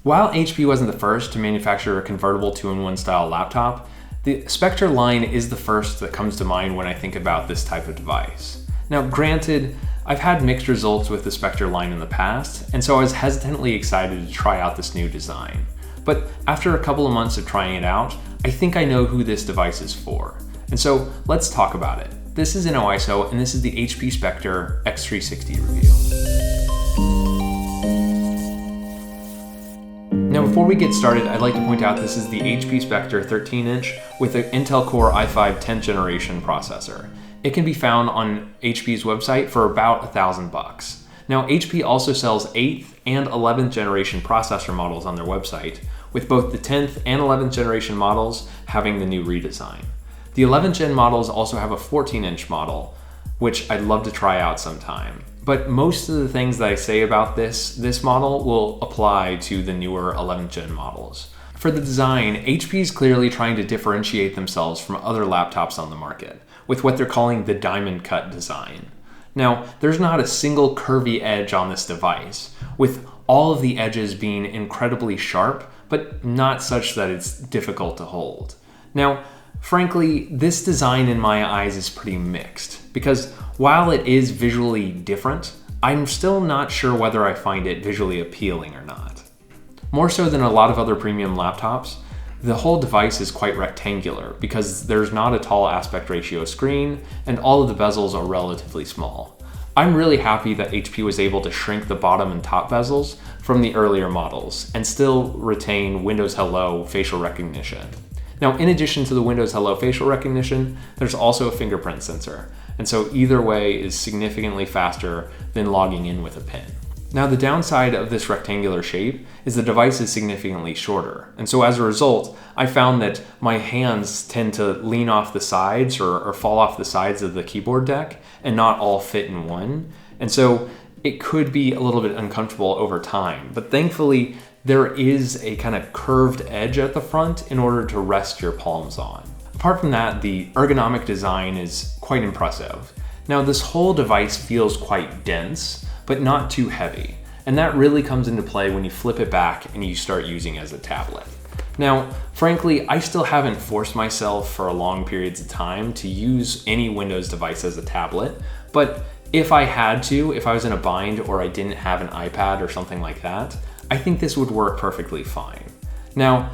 While HP wasn't the first to manufacture a convertible 2-in-1 style laptop, the Spectre line is the first that comes to mind when I think about this type of device. Now, granted, I've had mixed results with the Spectre line in the past, and so I was hesitantly excited to try out this new design. But after a couple of months of trying it out, I think I know who this device is for. And so let's talk about it. This is InnoISO, and this is the HP Spectre x360 review. Now, before we get started, I'd like to point out this is the HP Spectre 13-inch with an Intel Core i5 10th generation processor. It can be found on HP's website for about $1,000. Now, HP also sells 8th and 11th generation processor models on their website, with both the 10th and 11th generation models having the new redesign. The 11th gen models also have a 14-inch model, which I'd love to try out sometime. But most of the things that I say about this model will apply to the newer 11th gen models. For the design, HP is clearly trying to differentiate themselves from other laptops on the market with what they're calling the diamond cut design. Now, there's not a single curvy edge on this device, with all of the edges being incredibly sharp, but not such that it's difficult to hold. Now, frankly, this design in my eyes is pretty mixed, because while it is visually different, I'm still not sure whether I find it visually appealing or not. More so than a lot of other premium laptops, the whole device is quite rectangular because there's not a tall aspect ratio screen and all of the bezels are relatively small. I'm really happy that HP was able to shrink the bottom and top bezels from the earlier models and still retain Windows Hello facial recognition. Now, in addition to the Windows Hello facial recognition, there's also a fingerprint sensor, and so either way is significantly faster than logging in with a PIN. Now, the downside of this rectangular shape is the device is significantly shorter, and so as a result, I found that my hands tend to lean off the sides or fall off the sides of the keyboard deck and not all fit in one, and so it could be a little bit uncomfortable over time, but thankfully, there is a kind of curved edge at the front in order to rest your palms on. Apart from that, the ergonomic design is quite impressive. Now, this whole device feels quite dense, but not too heavy, and that really comes into play when you flip it back and you start using it as a tablet. Now, frankly, I still haven't forced myself for long periods of time to use any Windows device as a tablet, but if I had to, if I was in a bind or I didn't have an iPad or something like that, I think this would work perfectly fine. Now,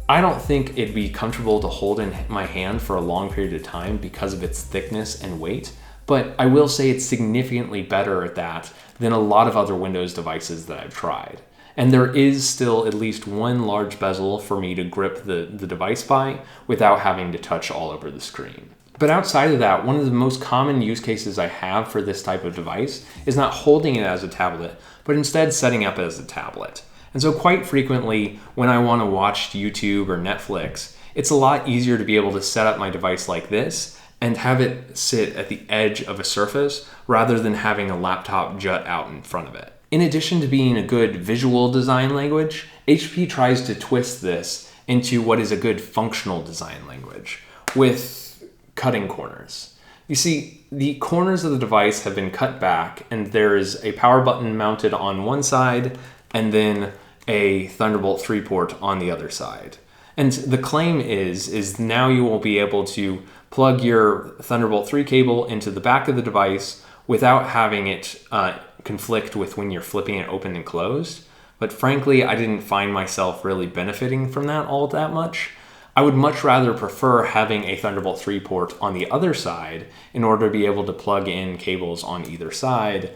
I don't think it'd be comfortable to hold in my hand for a long period of time because of its thickness and weight, but I will say it's significantly better at that than a lot of other Windows devices that I've tried. And there is still at least one large bezel for me to grip the device by without having to touch all over the screen. But outside of that, one of the most common use cases I have for this type of device is not holding it as a tablet, but instead setting up as a tablet. And so quite frequently, when I want to watch YouTube or Netflix, it's a lot easier to be able to set up my device like this and have it sit at the edge of a surface rather than having a laptop jut out in front of it. In addition to being a good visual design language, HP tries to twist this into what is a good functional design language with cutting corners. You see, the corners of the device have been cut back and there is a power button mounted on one side and then a Thunderbolt 3 port on the other side. And the claim is now you will be able to plug your Thunderbolt 3 cable into the back of the device without having it conflict with when you're flipping it open and closed. But frankly, I didn't find myself really benefiting from that all that much. I would much rather prefer having a Thunderbolt 3 port on the other side in order to be able to plug in cables on either side,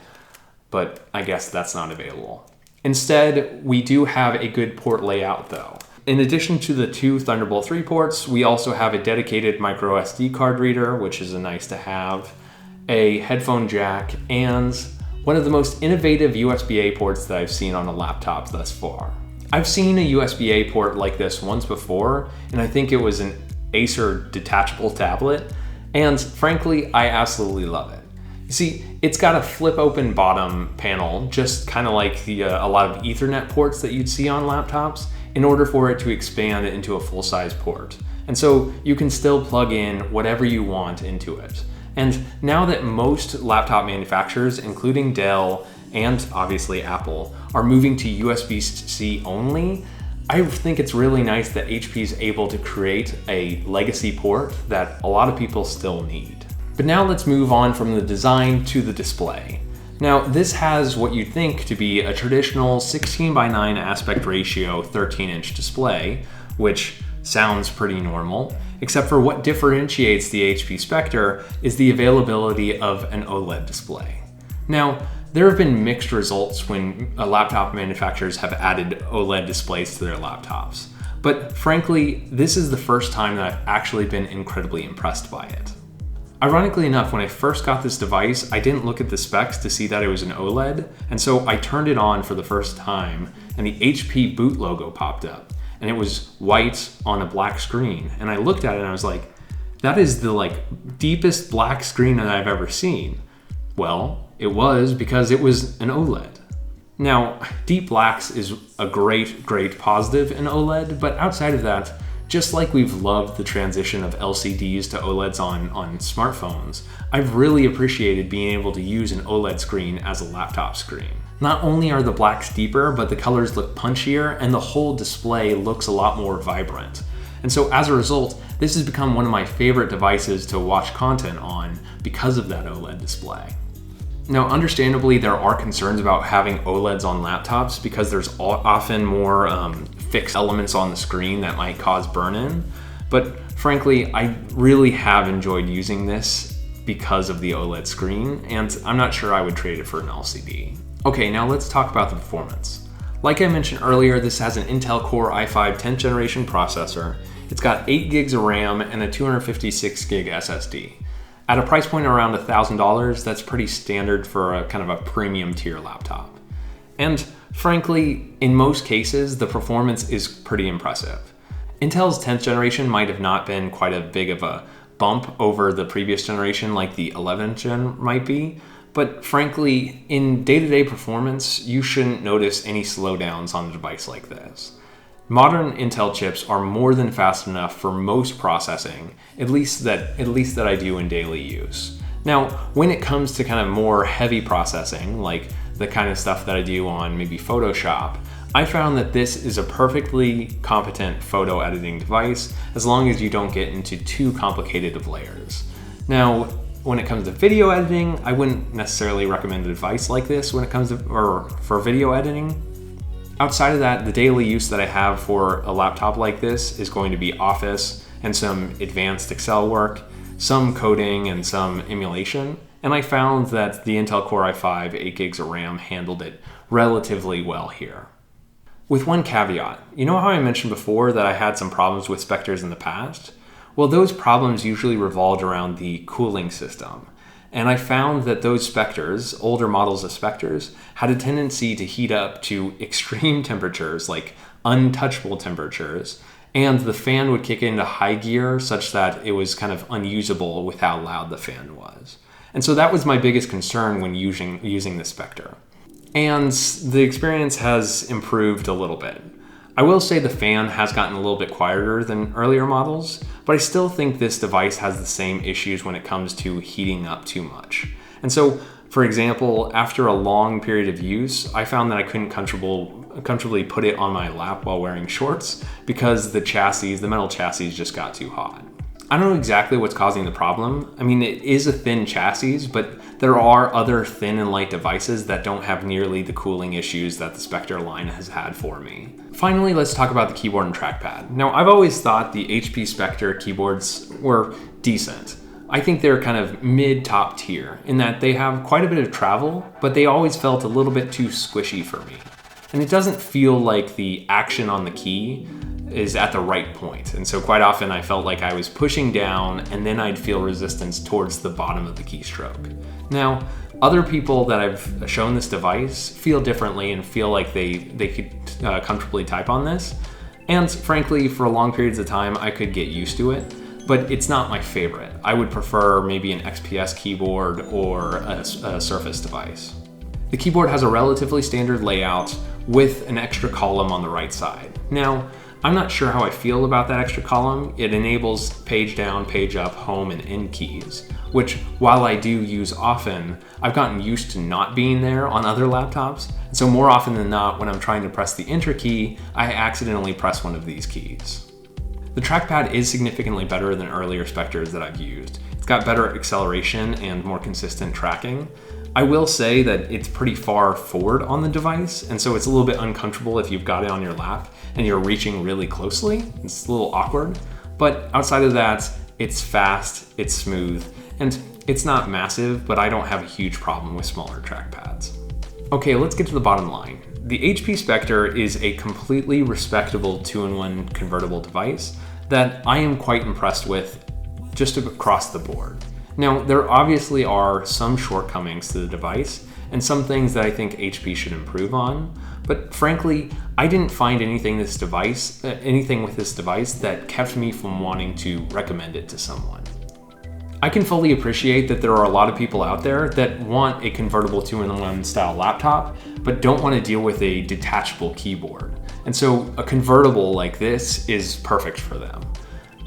but I guess that's not available. Instead, we do have a good port layout though. In addition to the two Thunderbolt 3 ports, we also have a dedicated micro SD card reader, which is a nice to have, a headphone jack, and one of the most innovative USB-A ports that I've seen on a laptop thus far. I've seen a USB-A port like this once before, and I think it was an Acer detachable tablet, and frankly, I absolutely love it. You see, it's got a flip open bottom panel, just kind of like a lot of Ethernet ports that you'd see on laptops, in order for it to expand into a full-size port. And so you can still plug in whatever you want into it. And now that most laptop manufacturers, including Dell and obviously Apple, are moving to USB-C only, I think it's really nice that HP is able to create a legacy port that a lot of people still need. But now let's move on from the design to the display. Now, this has what you'd think to be a traditional 16:9 aspect ratio 13-inch display, which sounds pretty normal, except for what differentiates the HP Spectre is the availability of an OLED display. Now, there have been mixed results when laptop manufacturers have added OLED displays to their laptops, but frankly, this is the first time that I've actually been incredibly impressed by it. Ironically enough, when I first got this device, I didn't look at the specs to see that it was an OLED, and so I turned it on for the first time, and the HP boot logo popped up, and it was white on a black screen, and I looked at it and I was like, that is the deepest black screen that I've ever seen. Well, it was because it was an OLED. Now, deep blacks is a great positive in OLED, but outside of that, just like we've loved the transition of LCDs to OLEDs on smartphones, I've really appreciated being able to use an OLED screen as a laptop screen. Not only are the blacks deeper, but the colors look punchier and the whole display looks a lot more vibrant. And so as a result, this has become one of my favorite devices to watch content on because of that OLED display. Now, understandably, there are concerns about having OLEDs on laptops because there's often more fixed elements on the screen that might cause burn-in. But frankly, I really have enjoyed using this because of the OLED screen, and I'm not sure I would trade it for an LCD. Okay, now let's talk about the performance. Like I mentioned earlier, this has an Intel Core i5 10th generation processor. It's got 8 gigs of RAM and a 256 gig SSD. At a price point around $1,000, that's pretty standard for a kind of a premium tier laptop. And frankly, in most cases, the performance is pretty impressive. Intel's 10th generation might have not been quite a big of a bump over the previous generation like the 11th gen might be, but frankly, in day-to-day performance, you shouldn't notice any slowdowns on a device like this. Modern Intel chips are more than fast enough for most processing, at least that I do in daily use. Now, when it comes to kind of more heavy processing, like the kind of stuff that I do on maybe Photoshop, I found that this is a perfectly competent photo editing device as long as you don't get into too complicated of layers. Now, when it comes to video editing, I wouldn't necessarily recommend a device like this when it comes to, or for video editing. Outside of that, the daily use that I have for a laptop like this is going to be Office and some advanced Excel work, some coding and some emulation, and I found that the Intel Core i5 8 gigs of RAM handled it relatively well here. With one caveat, you know how I mentioned before that I had some problems with Spectres in the past? Well, those problems usually revolved around the cooling system. And I found that those Spectres, older models of Spectres, had a tendency to heat up to extreme temperatures, like untouchable temperatures, and the fan would kick into high gear such that it was kind of unusable with how loud the fan was. And so that was my biggest concern when using the Spectre. And the experience has improved a little bit. I will say the fan has gotten a little bit quieter than earlier models, but I still think this device has the same issues when it comes to heating up too much. And so, for example, after a long period of use, I found that I couldn't comfortably put it on my lap while wearing shorts because the metal chassis just got too hot. I don't know exactly what's causing the problem. I mean, it is a thin chassis, but there are other thin and light devices that don't have nearly the cooling issues that the Spectre line has had for me. Finally, let's talk about the keyboard and trackpad. Now, I've always thought the HP Spectre keyboards were decent. I think they're kind of mid-top tier in that they have quite a bit of travel, but they always felt a little bit too squishy for me. And it doesn't feel like the action on the key is at the right point. And so quite often I felt like I was pushing down and then I'd feel resistance towards the bottom of the keystroke. Now, other people that I've shown this device feel differently and feel like they could comfortably type on this. And frankly, for long periods of time, I could get used to it, but it's not my favorite. I would prefer maybe an XPS keyboard or a Surface device. The keyboard has a relatively standard layout with an extra column on the right side. Now, I'm not sure how I feel about that extra column. It enables page down, page up, home, and end keys, which while I do use often, I've gotten used to not being there on other laptops. So more often than not, when I'm trying to press the Enter key, I accidentally press one of these keys. The trackpad is significantly better than earlier Spectres that I've used. It's got better acceleration and more consistent tracking. I will say that it's pretty far forward on the device, and so it's a little bit uncomfortable if you've got it on your lap and you're reaching really closely. It's a little awkward, but outside of that, it's fast, it's smooth, and it's not massive, but I don't have a huge problem with smaller trackpads. Okay, let's get to the bottom line. The HP Spectre is a completely respectable 2-in-1 convertible device that I am quite impressed with just across the board. Now, there obviously are some shortcomings to the device and some things that I think HP should improve on, but frankly, I didn't find anything with this device that kept me from wanting to recommend it to someone. I can fully appreciate that there are a lot of people out there that want a convertible 2-in-1 style laptop, but don't want to deal with a detachable keyboard. And so a convertible like this is perfect for them.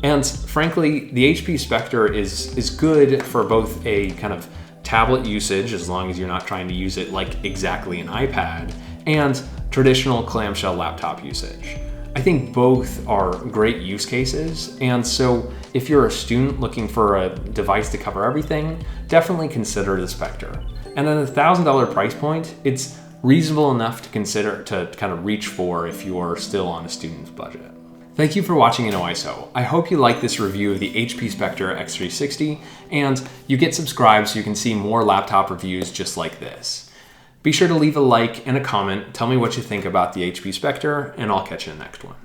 And frankly, the HP Spectre is good for both a kind of tablet usage, as long as you're not trying to use it like exactly an iPad, and traditional clamshell laptop usage. I think both are great use cases, and so if you're a student looking for a device to cover everything, definitely consider the Spectre. And at a $1,000 price point, it's reasonable enough to consider to kind of reach for if you're still on a student's budget. Thank you for watching InnoISO. I hope you like this review of the HP Spectre x360, and you get subscribed so you can see more laptop reviews just like this. Be sure to leave a like and a comment, tell me what you think about the HP Spectre, and I'll catch you in the next one.